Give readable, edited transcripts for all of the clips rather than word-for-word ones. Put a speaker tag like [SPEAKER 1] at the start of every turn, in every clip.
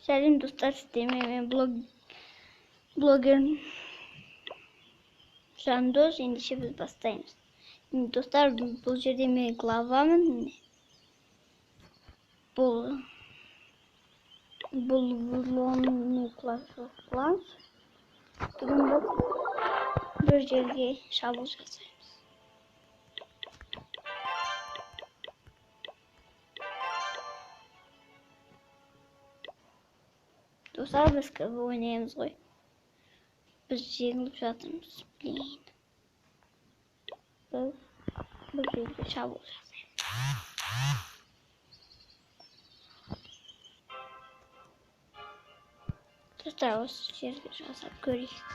[SPEAKER 1] Selam dostlar, sistemi blogger Jandoz. Şimdi biz başlayız. Şimdi dostlar, bu жерде главамын. Бұл Vlog'un Clash of Clans. Бүгін біз bir жерге шабуыл жасаймыз. Dostlar, biz kızı oynayamız ғой. Biz жеңіліп жатырмыз. Блин. Biz bir жерге шабуыл жасаймыз. Dostlar, осы жерге жасап көрейік.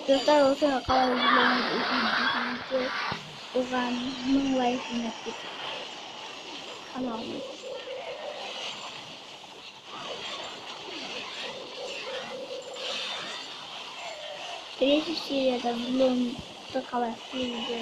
[SPEAKER 1] Dostlar, осы қалай үзілеміз оған 1000 лайк жинап каналымыз. Третья серияда влогты қалай видео.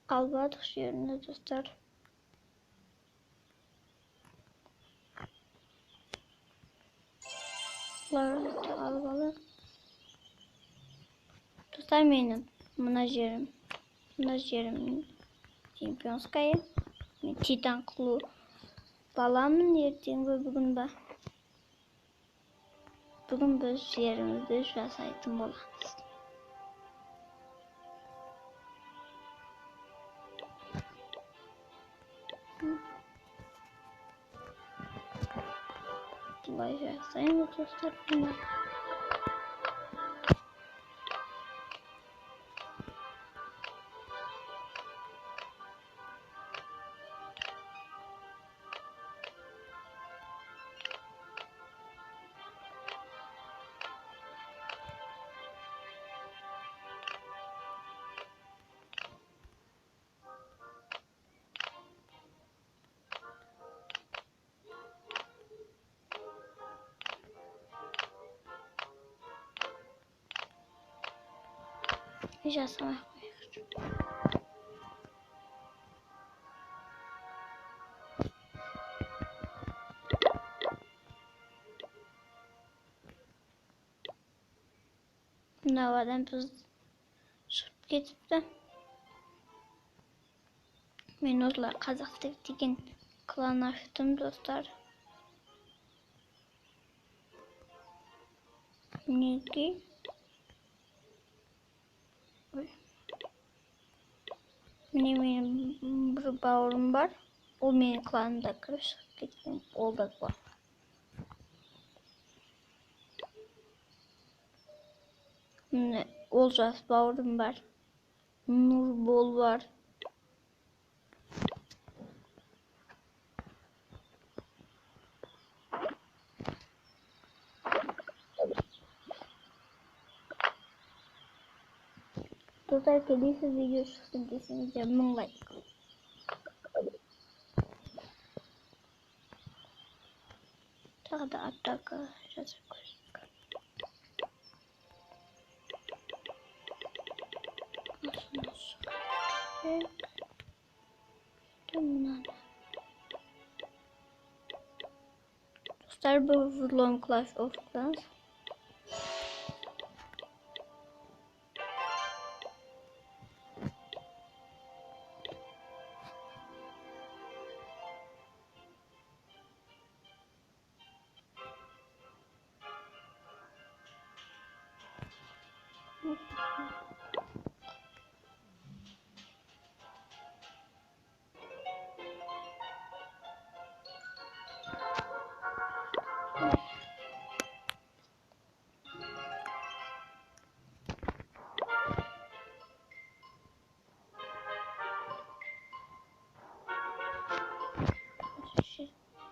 [SPEAKER 1] Kalmadık yerine dostlar. Albalı. Dostlar, benim menajerim Чемпионская. Мен Титан Клу баламын ертең бе бүгін бе. Бүгін біз жерімізді жасайтын боламыз. Бұлай жасаймыз достар. Жасамай қояйық. Мынау адам біз шығып кетіпті. Мен осылай қазақтық деген клан аштым достар. Неге? Міне менің бір бауырым бар. Ол менің кланымда кіріп шығып кеткен. Ол да бар. Міне Олжас бауырым бар. Нұрбол бар. Dostlar, kelесі видео шықсын десеңіздер 1000 лайк. Тағы да атака жасап көрейік. Dostlar, bu Vlog Clash of Clans.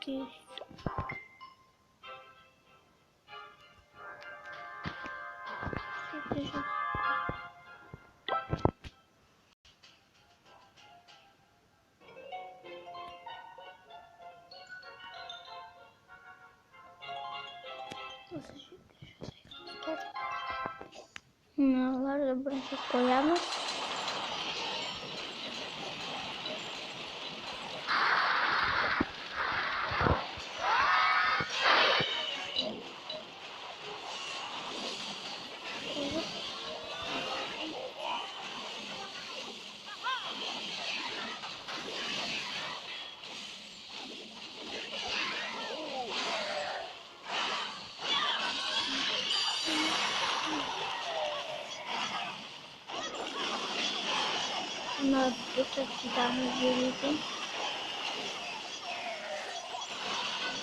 [SPEAKER 1] 8. Bunları da buraya koyalım. Bunları burada silahımı vereyim.